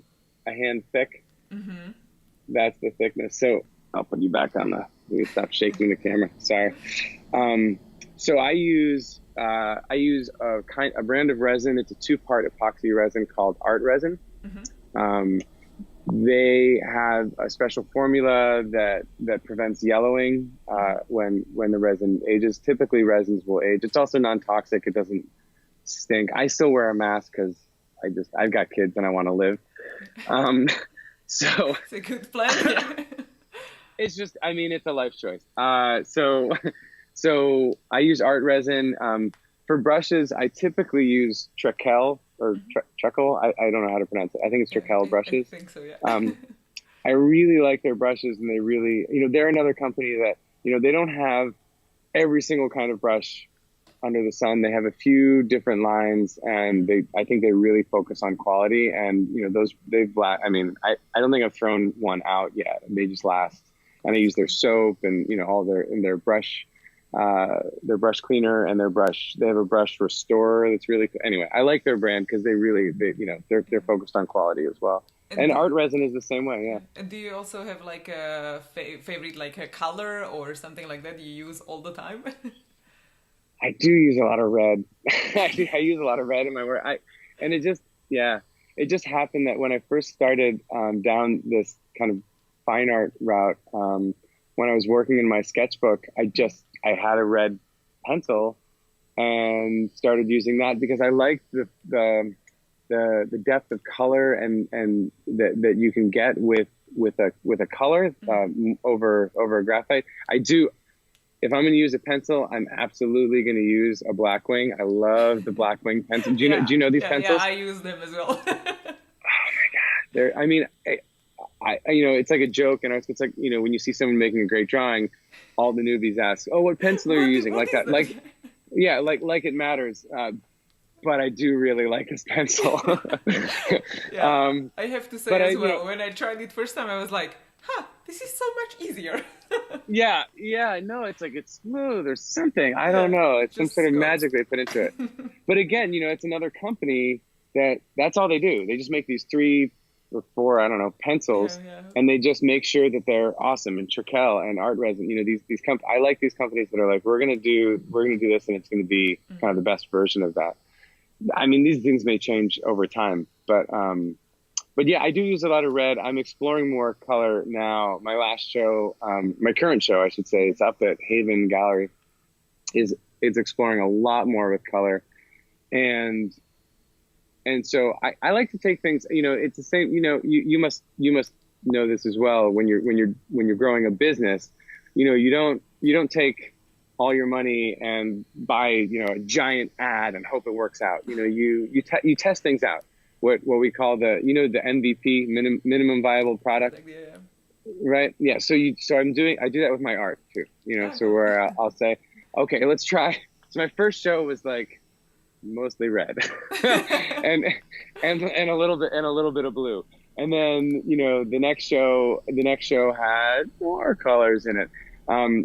thick. Mm-hmm. That's the thickness. So I'll put you back on the. Let me stop shaking the camera. Sorry. So I use a brand of resin. It's a 2-part epoxy resin called Art Resin. Mm-hmm. They have a special formula that prevents yellowing when the resin ages. Typically, resins will age. It's also non-toxic. It doesn't stink. I still wear a mask because I've got kids and I want to live. So it's a good plan. It's just, I mean, it's a life choice. So I use Art Resin. For brushes, I typically use Treacle or Treacle. I don't know how to pronounce it. I think it's Treacle brushes. I think so, yeah. I really like their brushes, and they really, they're another company that, they don't have every single kind of brush under the sun. They have a few different lines, and I think they really focus on quality. And I don't think I've thrown one out yet. They just last. And I use their soap and all their brush cleaner and they have a brush restorer that's really cool. Anyway, I like their brand because they're focused on quality as well. And Art Resin is the same way, yeah. And do you also have like a favorite, like a color or something like that you use all the time? I do use a lot of red. I use a lot of red in my work. It just happened that when I first started down this kind of fine art route, when I was working in my sketchbook, I had a red pencil and started using that because I liked the depth of color and that you can get with a color over a graphite. If I'm going to use a pencil, I'm absolutely going to use a Blackwing. I love the Blackwing pencil. Do you know these pencils? Yeah, I use them as well. Oh my God. It's like a joke, and it's like, when you see someone making a great drawing, all the newbies ask, "Oh, what pencil are you using?" Like that, like it matters. But I do really like this pencil. I have to say as well, when I tried it first time, I was like, this is so much easier. No, it's like it's smooth or something. I don't know. It's some sort of magic they put into it. But again, it's another company that's all they do. They just make these 3 or 4, I don't know, pencils, and they just make sure that they're awesome. And Treacle and Art Resin, these I like these companies that are like, we're gonna do this, and it's gonna be kind of the best version of that. I mean, these things may change over time, but yeah, I do use a lot of red. I'm exploring more color now. My last show, my current show, I should say, it's up at Haven Gallery, is exploring a lot more with color, and so I like to take things. It's the same. You must know this as well. When you're growing a business, you don't take all your money and buy a giant ad and hope it works out. You test things out. What we call the MVP, minimum viable product. Yeah. Right. Yeah. So I do that with my art too. So where I'll say, okay, let's try. So my first show was like mostly red, and a little bit of blue. And then the next show had more colors in it.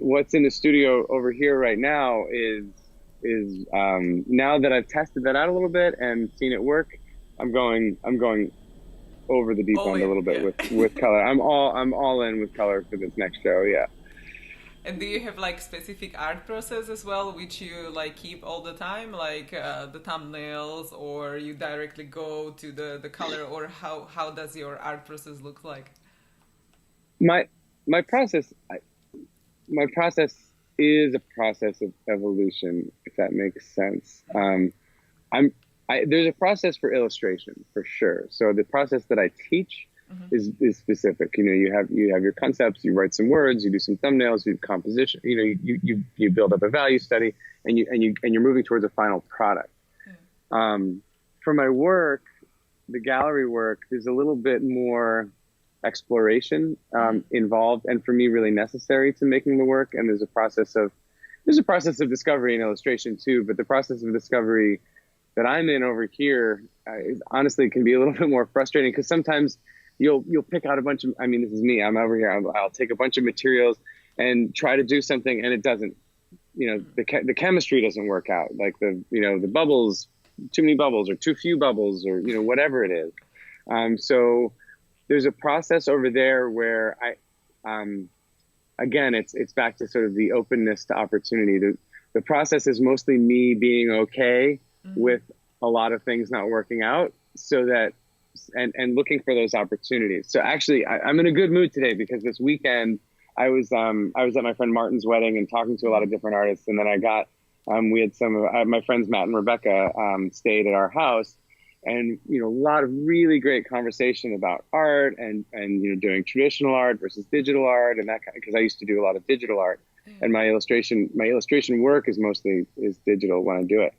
What's in the studio over here right now is now that I've tested that out a little bit and seen it work, I'm going over the deep end a little bit with color. I'm all in with color for this next show. Yeah. And do you have like specific art process as well, which you like keep all the time, like the thumbnails, or you directly go to the color, or how does your art process look like? My process is a process of evolution, if that makes sense. There's a process for illustration for sure. So the process that I teach is specific. You have your concepts, you write some words, you do some thumbnails, you do composition. You build up a value study, and you're moving towards a final product. For my work, the gallery work, there's a little bit more exploration involved, and for me, really necessary to making the work. And there's a process of discovery and illustration too. But the process of discovery that I'm in over here honestly can be a little bit more frustrating, because sometimes you'll pick out a bunch of, this is me, I'm over here, I'll take a bunch of materials and try to do something, and it doesn't, the chemistry doesn't work out, like the bubbles, too many bubbles or too few bubbles, or whatever it is. So there's a process over there where again, it's back to sort of the openness to opportunity. The process is mostly me being okay with a lot of things not working out, so that and looking for those opportunities. So actually, I'm in a good mood today, because this weekend I was at my friend Martin's wedding and talking to a lot of different artists, and then I got we had some of my friends Matt and Rebecca stayed at our house, and a lot of really great conversation about art and doing traditional art versus digital art, and that kind, because I used to do a lot of digital art, and my illustration work is mostly digital when I do it.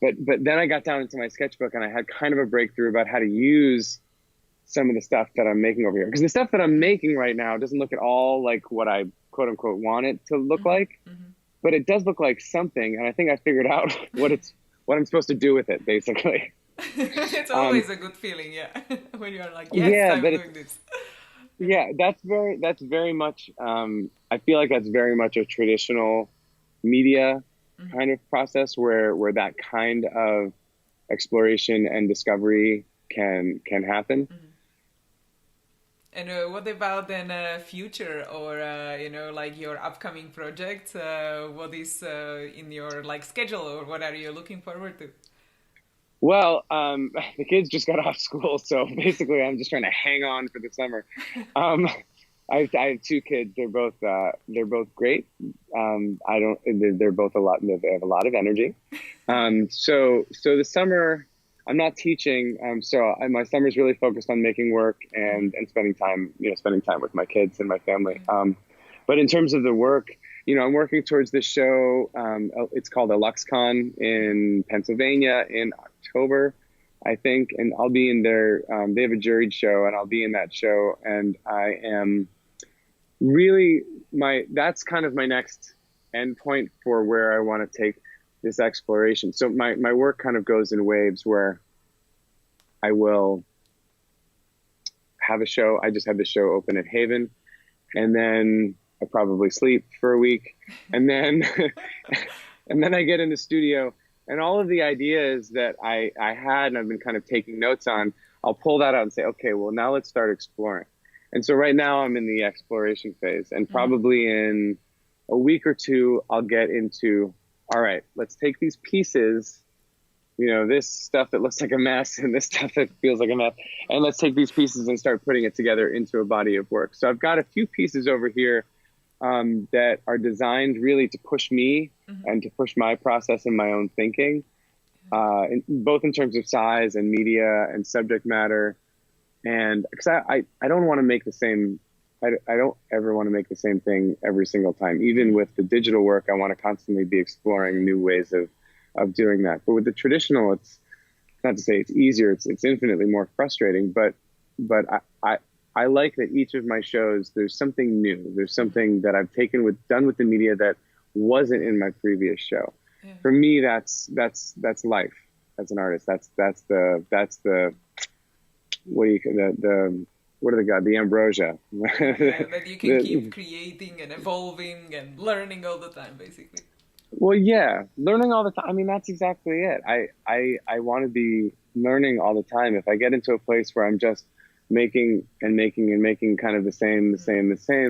But then I got down into my sketchbook, and I had kind of a breakthrough about how to use some of the stuff that I'm making over here. Because the stuff that I'm making right now doesn't look at all like what I quote unquote want it to look like, but it does look like something. And I think I figured out what I'm supposed to do with it, basically. It's always a good feeling, yeah, when you're like, yes, I'm doing this. Yeah, that's very much, I feel like that's very much a traditional media kind of process where that kind of exploration and discovery can happen. And what about then future, or like your upcoming projects? What is in your like schedule, or what are you looking forward to? Well, the kids just got off school, so basically I'm just trying to hang on for the summer. I have two kids. They're both great. They're both they have a lot of energy. So the summer, I'm not teaching. So my summer's really focused on making work and spending time with my kids and my family. But in terms of the work, I'm working towards this show. It's called a LuxCon in Pennsylvania in October, I think, and I'll be in there. They have a juried show, and I'll be in that show, and I am really that's kind of my next endpoint for where I want to take this exploration. So my work kind of goes in waves, where I will have a show. I just had the show open at Haven, and then I probably sleep for a week, and then and then I get in the studio, and all of the ideas that I had and I've been kind of taking notes on, I'll pull that out and say, okay, well, now let's start exploring. And so right now I'm in the exploration phase, and probably in a week or two, I'll get into, all right, let's take these pieces, this stuff that looks like a mess and this stuff that feels like a mess, and let's take these pieces and start putting it together into a body of work. So I've got a few pieces over here that are designed really to push me and to push my process and my own thinking, both in terms of size and media and subject matter. And because I don't want to make the same, I don't ever want to make the same thing every single time. Even with the digital work, I want to constantly be exploring new ways of doing that. But with the traditional, it's not to say it's easier, it's infinitely more frustrating, but I like that each of my shows, there's something new. There's something that I've done with the media that wasn't in my previous show. Yeah. For me, that's life as an artist. That's the what do you the what are the ambrosia. Yeah, that you can keep creating and evolving and learning all the time, basically. Well, yeah, learning all the time. I mean, that's exactly it. I want to be learning all the time. If I get into a place where I'm just making and making and making kind of the same,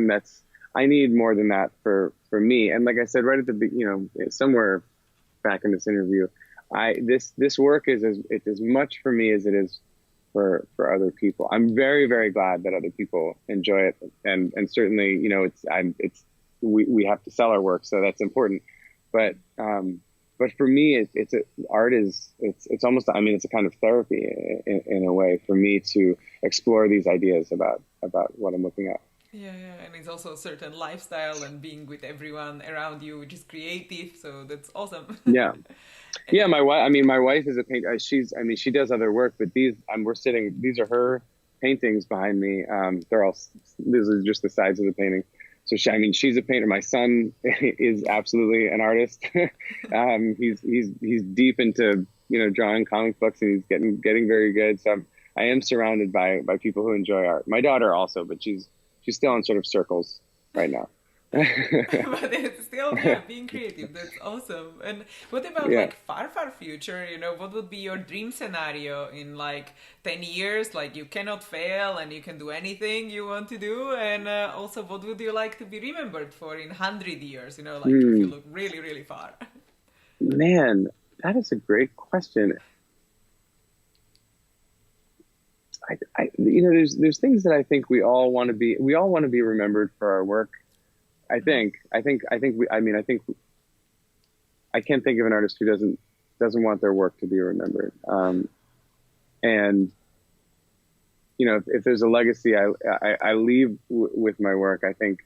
that's, I need more than that for me. And like I said, right at the, somewhere back in this interview, this work is it's as much for me as it is for other people. I'm very, very glad that other people enjoy it. And certainly, we have to sell our work, so that's important. But for me, art is almost, I mean, it's a kind of therapy in a way for me to explore these ideas about what I'm looking at. Yeah, and it's also a certain lifestyle and being with everyone around you, which is creative. So that's awesome. Yeah, yeah. My wife is a painter. She does other work, but these are her paintings behind me. This is just the sides of the painting. So she's a painter. My son is absolutely an artist. He's deep into drawing comic books, and he's getting very good. So I am surrounded by people who enjoy art. My daughter also, but she's still in sort of circles right now. But it's still being creative. That's awesome. And what about like far future? What would be your dream scenario in like 10 years? Like you cannot fail and you can do anything you want to do. And also, what would you like to be remembered for in 100 years? If you look really, really far. Man, that is a great question. There's things that I think we all want to be remembered for our work. I think I can't think of an artist who doesn't want their work to be remembered. And if there's a legacy I leave with my work, I think,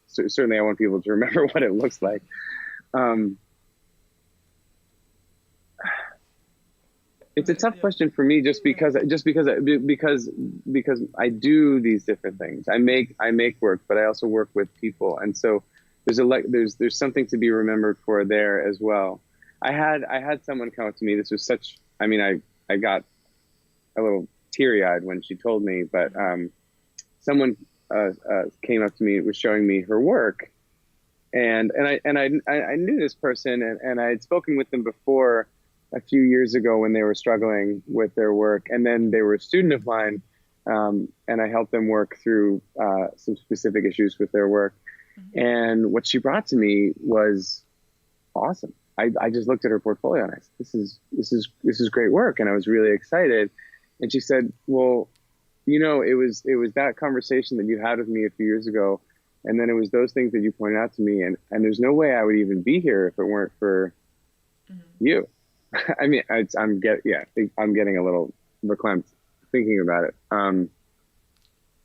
certainly I want people to remember what it looks like. It's a tough question for me, just because I do these different things. I make work, but I also work with people, and so there's something to be remembered for there as well. I had someone come up to me. This was I got a little teary-eyed when she told me, but someone came up to me, was showing me her work, and I knew this person, and I had spoken with them before, a few years ago when they were struggling with their work, and then they were a student of mine, and I helped them work through some specific issues with their work. Mm-hmm. And what she brought to me was awesome. I just looked at her portfolio and I said, this is great work, and I was really excited. And she said, well, it was that conversation that you had with me a few years ago, and then it was those things that you pointed out to me, and there's no way I would even be here if it weren't for you. I mean, I'm getting a little verklempt thinking about it.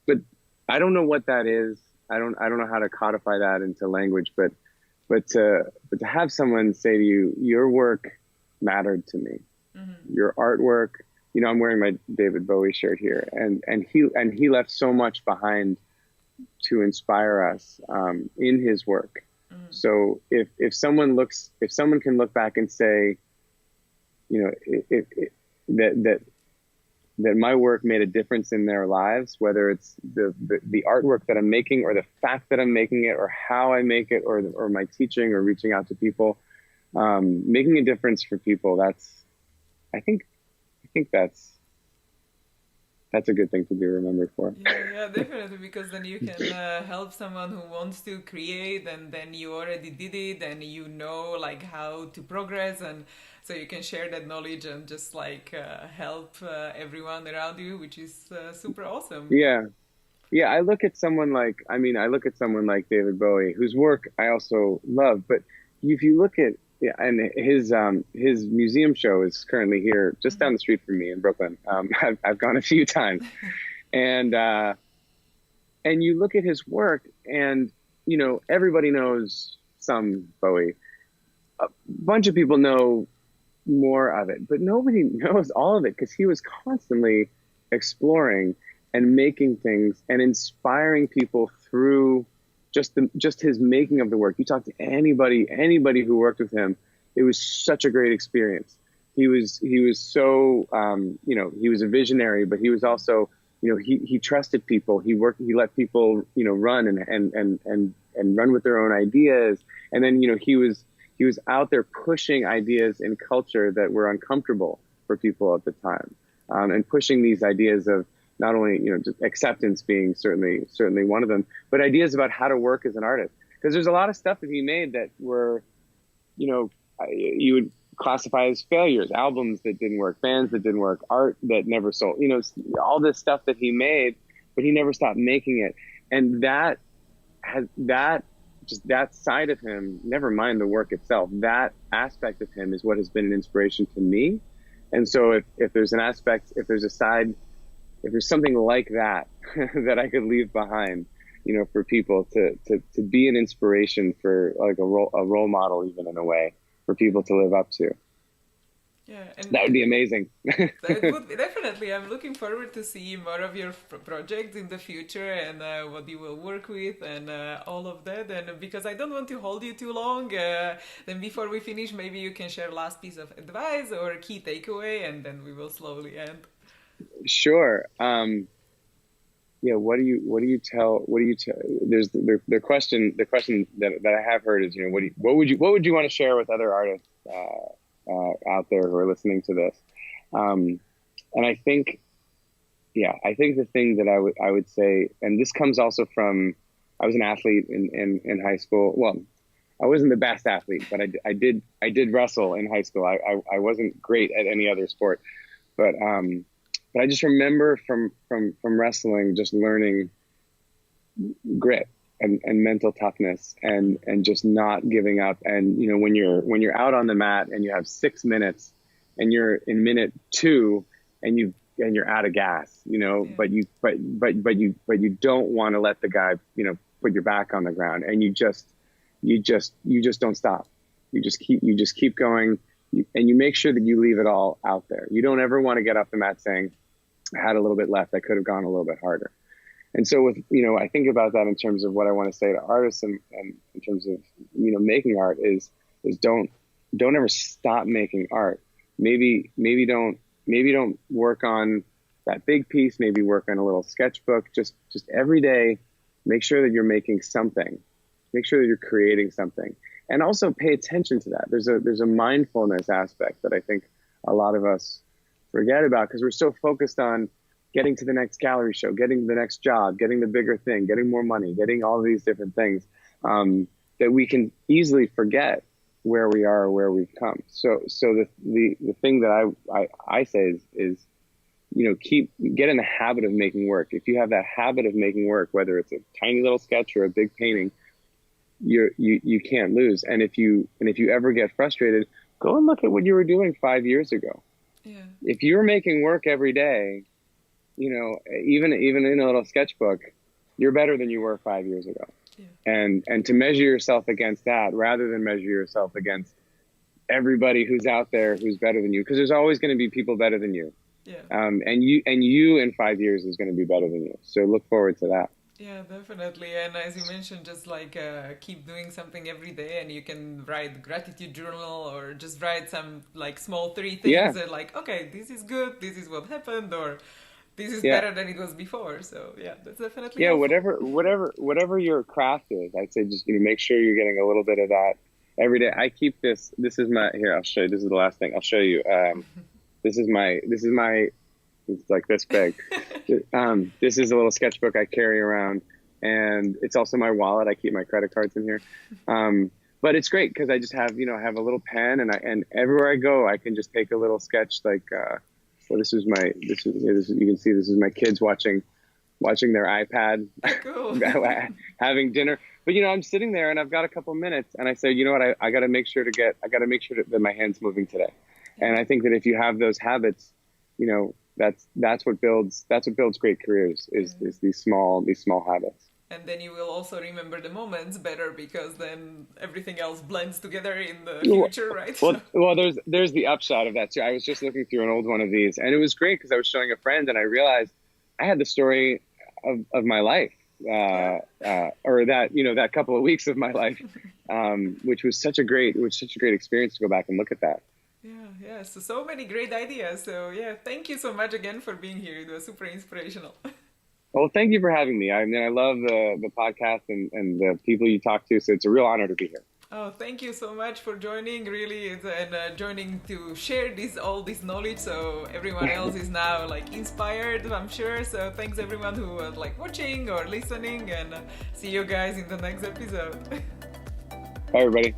But I don't know what that is. I don't know how to codify that into language. But to have someone say to you, your work mattered to me. Mm-hmm. Your artwork. I'm wearing my David Bowie shirt here, and he left so much behind to inspire us in his work. Mm-hmm. So if someone can look back and say, that my work made a difference in their lives, whether it's the artwork that I'm making, or the fact that I'm making it, or how I make it, or my teaching, or reaching out to people, making a difference for people. I think that's a good thing to be remembered for. Yeah, definitely, because then you can help someone who wants to create, and then you already did it, and like how to progress, and so you can share that knowledge and just like help everyone around you, which is super awesome. Yeah. I look at someone like David Bowie, whose work I also love. But if you look at and his museum show is currently here just down the street from me in Brooklyn. I've gone a few times, And you look at his work, and everybody knows some Bowie. A bunch of people know more of it, but nobody knows all of it, because he was constantly exploring and making things and inspiring people through just his making of the work. You talk to anybody who worked with him, it was such a great experience. He was so he was a visionary, but he was also, he trusted people. He let people run and run with their own ideas. And then he was out there pushing ideas in culture that were uncomfortable for people at the time, and pushing these ideas of not only just acceptance being certainly one of them, but ideas about how to work as an artist. Because there's a lot of stuff that he made that were, you would classify as failures, albums that didn't work, bands that didn't work, art that never sold, all this stuff that he made, but he never stopped making it. And that side of him, never mind the work itself, that aspect of him is what has been an inspiration to me. And so if there's an aspect, if there's a side, if there's something like that that I could leave behind, for people to be an inspiration, for like a role model, even in a way, for people to live up to. Yeah, and that would be amazing. That would be, definitely. I'm looking forward to see more of your projects in the future, and what you will work with, and all of that. And because I don't want to hold you too long, then before we finish, maybe you can share last piece of advice or key takeaway, and then we will slowly end. Sure. Yeah. What do you tell? There's the question that I have heard is, what would you want to share with other artists out there who are listening to this? And I think the thing that I would say, and this comes also from, I was an athlete in high school. Well, I wasn't the best athlete, but I did wrestle in high school. I wasn't great at any other sport, but I just remember from wrestling, just learning grit and mental toughness, and just not giving up. And when you're out on the mat and you have 6 minutes, and you're in minute 2, and you're out of gas, but you don't want to let the guy put your back on the ground, and you just don't stop. You just keep going, and you make sure that you leave it all out there. You don't ever want to get off the mat saying, I had a little bit left, I could have gone a little bit harder. And so with, I think about that in terms of what I want to say to artists, and in terms of, making art is don't ever stop making art. Maybe don't work on that big piece, maybe work on a little sketchbook, just every day, make sure that you're making something, make sure that you're creating something, and also pay attention to that. There's a mindfulness aspect that I think a lot of us forget about, because we're so focused on getting to the next gallery show, getting to the next job, getting the bigger thing, getting more money, getting all of these different things, that we can easily forget where we are or where we've come. So the thing that I say is get in the habit of making work. If you have that habit of making work, whether it's a tiny little sketch or a big painting, you can't lose. And if you ever get frustrated, go and look at what you were doing 5 years ago. Yeah. If you're making work every day, even in a little sketchbook, you're better than you were 5 years ago. Yeah. And to measure yourself against that, rather than measure yourself against everybody who's out there who's better than you, because there's always going to be people better than you. Yeah. And you in 5 years is going to be better than you. So look forward to that. Yeah, definitely. And as you mentioned, just like keep doing something every day, and you can write gratitude journal, or just write some like small 3 things that like, okay, this is good, this is what happened, or this is better than it was before. So yeah, that's definitely helpful. whatever your craft is, I'd say just make sure you're getting a little bit of that every day. I keep this is my, here, I'll show you, this is the last thing I'll show you. This is my it's like this big. This is a little sketchbook I carry around, and it's also my wallet. I keep my credit cards in here. But it's great because I just have, have a little pen, and everywhere I go, I can just take a little sketch. Like, well, this is you can see this is my kids watching their iPad, cool. having dinner. But I'm sitting there and I've got a couple minutes, and I say, you know what, I got to make sure that my hand's moving today. And I think that if you have those habits, That's what builds great careers is these small habits. And then you will also remember the moments better because then everything else blends together in the Well, future, right? there's the upshot of that too. I was just looking through an old one of these, and it was great because I was showing a friend, and I realized I had the story of my life, or that that couple of weeks of my life, which was such a great experience to go back and look at that. Yeah. So many great ideas. So yeah, thank you so much again for being here. It was super inspirational. Well, thank you for having me. I mean, I love the podcast and the people you talk to. So it's a real honor to be here. Oh, thank you so much for joining, really, and joining to share all this knowledge. So everyone else is now like inspired, I'm sure. So thanks everyone who was like watching or listening, and see you guys in the next episode. Bye, everybody.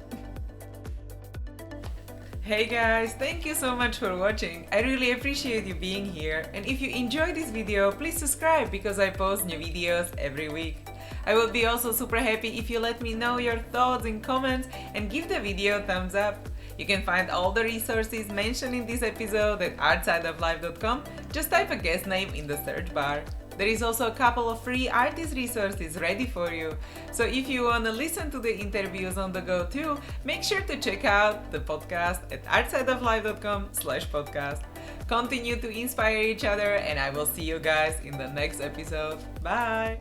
Hey guys, thank you so much for watching. I really appreciate you being here. And if you enjoyed this video, please subscribe because I post new videos every week. I will be also super happy if you let me know your thoughts in comments and give the video a thumbs up. You can find all the resources mentioned in this episode at artsideoflife.com. Just type a guest name in the search bar. There is also a couple of free artist resources ready for you. So if you want to listen to the interviews on the go too, make sure to check out the podcast at artsideoflife.com/podcast. Continue to inspire each other, and I will see you guys in the next episode. Bye!